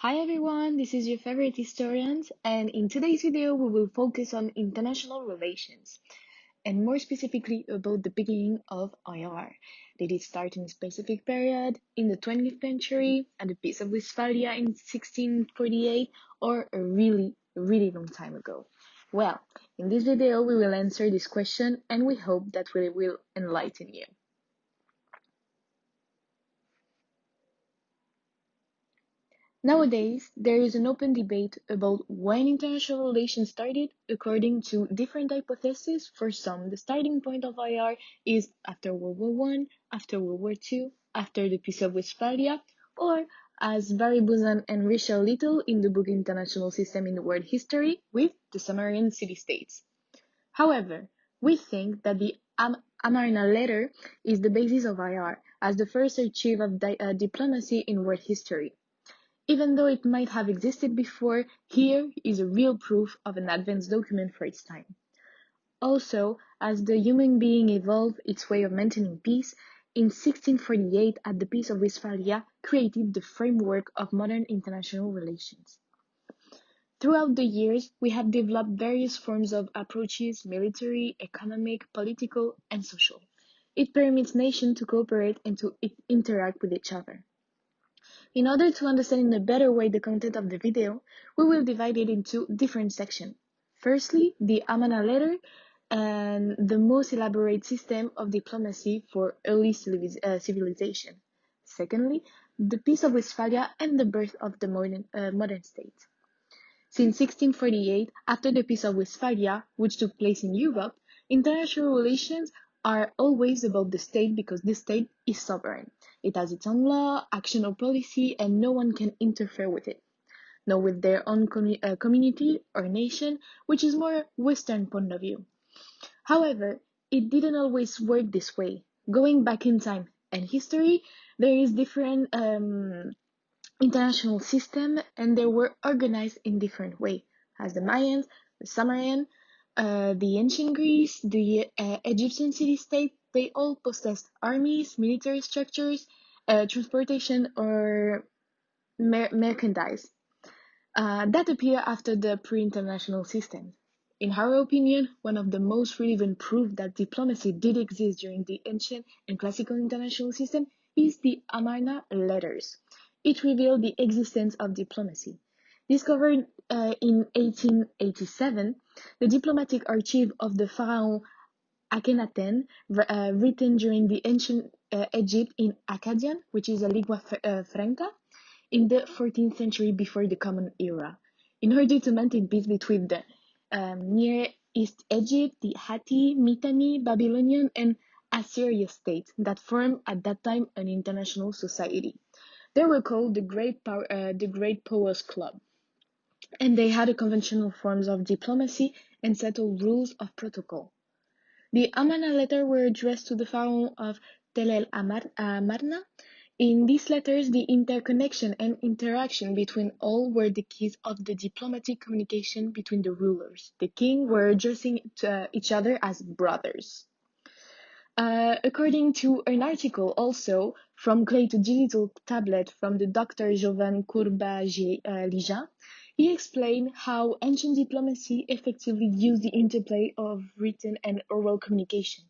Hi everyone, this is your favorite historians, and in today's video we will focus on international relations, and more specifically about the beginning of IR. Did it start in a specific period, in the 20th century, at the Peace of Westphalia in 1648, or a really long time ago? Well, in this video we will answer this question, and we hope that we will enlighten you. Nowadays, there is an open debate about when international relations started, according to different hypotheses. For some, the starting point of IR is after World War I, after World War II, after the Peace of Westphalia, or as Barry Buzan and Richard Little in the book International System in the World History, with the Sumerian city-states. However, we think that the Amarna letter is the basis of IR, as the first archive of diplomacy in world history. Even though it might have existed before, here is a real proof of an advanced document for its time. Also, as the human being evolved its way of maintaining peace, in 1648 at the Peace of Westphalia created the framework of modern international relations. Throughout the years, we have developed various forms of approaches, military, economic, political, and social. It permits nations to cooperate and to interact with each other. In order to understand in a better way the content of the video, we will divide it into different sections. Firstly, the Amarna letter and the most elaborate system of diplomacy for early civilization. Secondly, the Peace of Westphalia and the birth of the modern state. Since 1648, after the Peace of Westphalia, which took place in Europe, international relations are always about the state because the state is sovereign. It has its own law, action or policy, and no one can interfere with it. Not with their own community or nation, which is more Western point of view. However, it didn't always work this way. Going back in time and history, there is different international system, and they were organized in different ways, as the Mayans, the Sumerian, the ancient Greece, the Egyptian city-state. They all possessed armies, military structures, transportation, or merchandise that appear after the pre-international system. In our opinion, one of the most relevant proof that diplomacy did exist during the ancient and classical international system is the Amarna letters. It revealed the existence of diplomacy. Discovered in 1887, the diplomatic archive of the pharaoh Akhenaten, written during the ancient Egypt in Akkadian, which is a lingua franca, in the 14th century before the Common Era, in order to maintain peace between the Near East Egypt, the Hatti, Mitanni, Babylonian, and Assyrian states that formed at that time an international society. They were called the Great Powers Club, and they had a conventional forms of diplomacy and settled rules of protocol. The Amarna letters were addressed to the pharaoh of Tel Amarna. In these letters, the interconnection and interaction between all were the keys of the diplomatic communication between the rulers. The king were addressing each other as brothers. According to an article also from clay to digital tablet from the Dr. Jovan Kurba-Lija, he explained how ancient diplomacy effectively used the interplay of written and oral communication.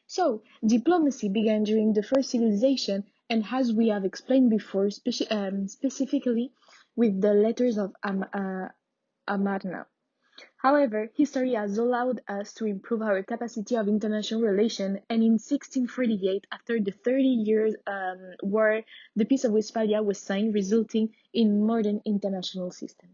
So, diplomacy began during the first civilization, and as we have explained before, specifically with the letters of Amarna. However, history has allowed us to improve our capacity of international relations, and in 1648, after the 30-year war, the Peace of Westphalia was signed, resulting in modern international system.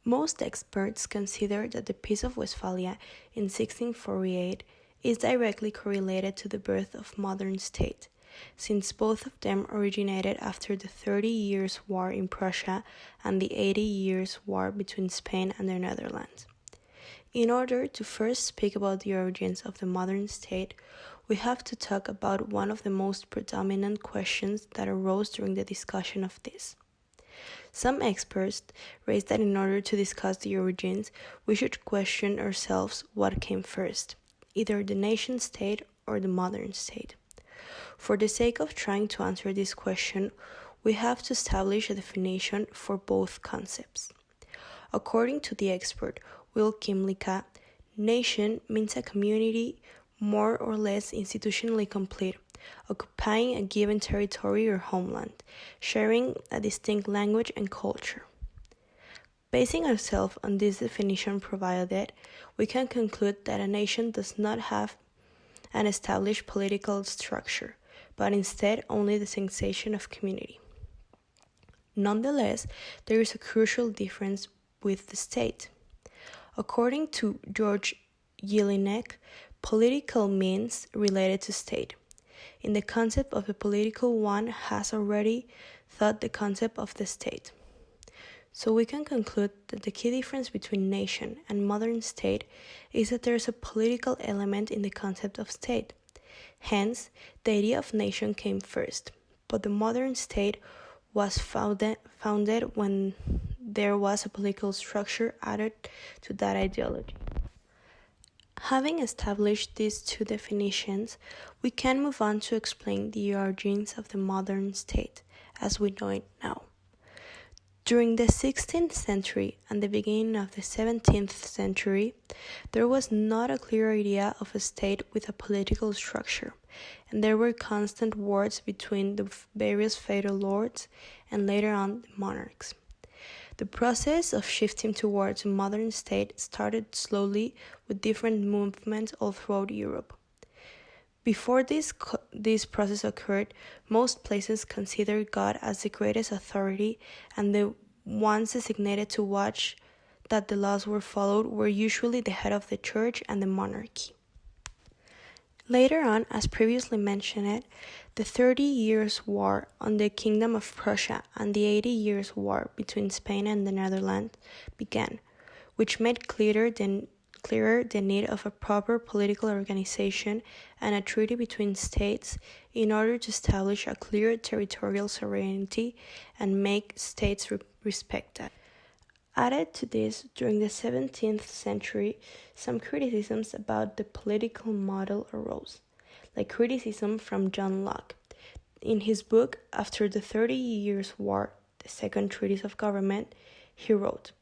Most experts consider that the Peace of Westphalia in 1648 is directly correlated to the birth of modern state, since both of them originated after the 30 Years' War in Prussia and the 80 Years' War between Spain and the Netherlands. In order to first speak about the origins of the modern state, we have to talk about one of the most predominant questions that arose during the discussion of this. Some experts raise that in order to discuss the origins, we should question ourselves what came first, either the nation-state or the modern state. For the sake of trying to answer this question, we have to establish a definition for both concepts. According to the expert Will Kimlicka, nation means a community more or less institutionally complete, occupying a given territory or homeland, sharing a distinct language and culture. Basing ourselves on this definition provided, we can conclude that a nation does not have an established political structure, but instead only the sensation of community. Nonetheless, there is a crucial difference with the state. According to George Jellinek, political means related to state. In the concept of the political, one has already thought the concept of the state. So we can conclude that the key difference between nation and modern state is that there is a political element in the concept of state. Hence, the idea of nation came first, but the modern state was founded when there was a political structure added to that ideology. Having established these two definitions, we can move on to explain the origins of the modern state as we know it now. During the 16th century and the beginning of the 17th century, there was not a clear idea of a state with a political structure, and there were constant wars between the various feudal lords and later on the monarchs. The process of shifting towards a modern state started slowly with different movements all throughout Europe. Before this process occurred, most places considered God as the greatest authority, and the ones designated to watch that the laws were followed were usually the head of the church and the monarchy. Later on, as previously mentioned, the 30 Years' War on the Kingdom of Prussia and the 80 Years' War between Spain and the Netherlands began, which made clearer the need of a proper political organization and a treaty between states in order to establish a clear territorial sovereignty and make states respect that. Added to this, during the 17th century, some criticisms about the political model arose, like criticism from John Locke. In his book, After the 30 Years' War, the Second Treatise of Government, he wrote,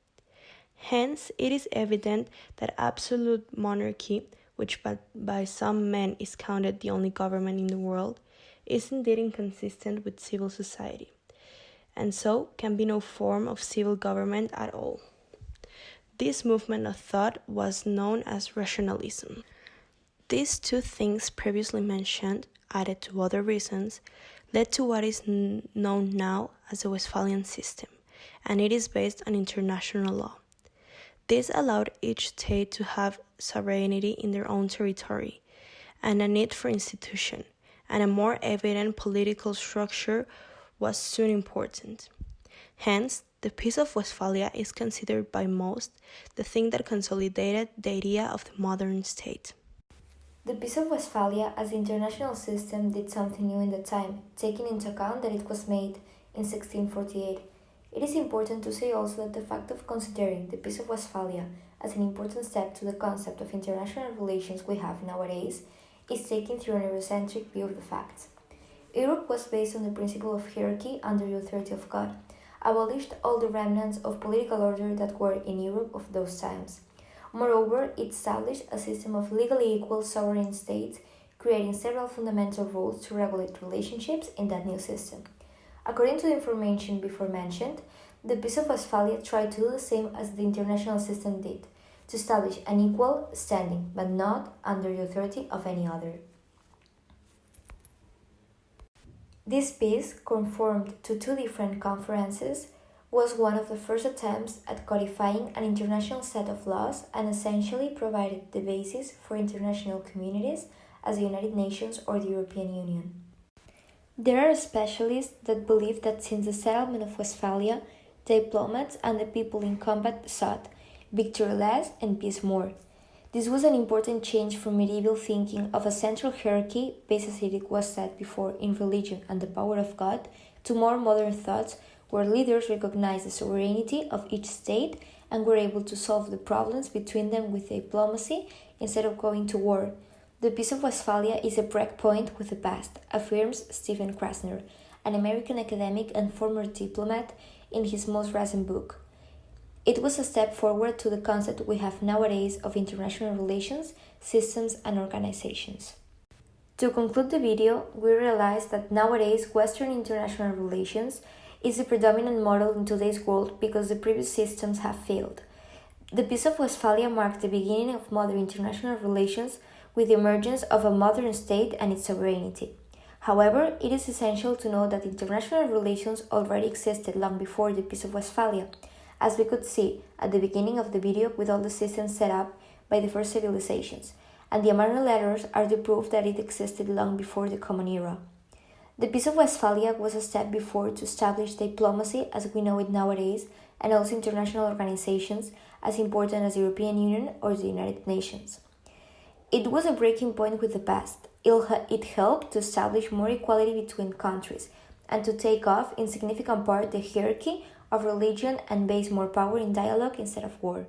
"Hence, it is evident that absolute monarchy, which by some men is counted the only government in the world, is indeed inconsistent with civil society, and so can be no form of civil government at all." This movement of thought was known as Rationalism. These two things previously mentioned, added to other reasons, led to what is known now as the Westphalian system, and it is based on international law. This allowed each state to have sovereignty in their own territory, and a need for institution, and a more evident political structure was soon important. Hence, the Peace of Westphalia is considered by most the thing that consolidated the idea of the modern state. The Peace of Westphalia as the international system did something new in the time, taking into account that it was made in 1648. It is important to say also that the fact of considering the Peace of Westphalia as an important step to the concept of international relations we have nowadays is taken through an Eurocentric view of the facts. Europe was based on the principle of hierarchy under the authority of God, abolished all the remnants of political order that were in Europe of those times. Moreover, it established a system of legally equal sovereign states, creating several fundamental rules to regulate relationships in that new system. According to the information before mentioned, the Peace of Westphalia tried to do the same as the international system did, to establish an equal standing, but not under the authority of any other. This peace, conformed to two different conferences, was one of the first attempts at codifying an international set of laws and essentially provided the basis for international communities as the United Nations or the European Union. There are specialists that believe that since the settlement of Westphalia, diplomats and the people in combat sought victory less and peace more. This was an important change from medieval thinking of a central hierarchy, based as it was said before in religion and the power of God, to more modern thoughts where leaders recognized the sovereignty of each state and were able to solve the problems between them with diplomacy instead of going to war. The Peace of Westphalia is a breakpoint with the past, affirms Stephen Krasner, an American academic and former diplomat, in his most recent book. It was a step forward to the concept we have nowadays of international relations, systems, and organizations. To conclude the video, we realize that nowadays Western international relations is the predominant model in today's world because the previous systems have failed. The Peace of Westphalia marked the beginning of modern international relations with the emergence of a modern state and its sovereignty. However, it is essential to know that international relations already existed long before the Peace of Westphalia, as we could see at the beginning of the video with all the systems set up by the first civilizations, and the Amarna letters are the proof that it existed long before the Common Era. The Peace of Westphalia was a step before to establish diplomacy as we know it nowadays, and also international organizations as important as the European Union or the United Nations. It was a breaking point with the past. It helped to establish more equality between countries and to take off in significant part the hierarchy of religion and base more power in dialogue instead of war.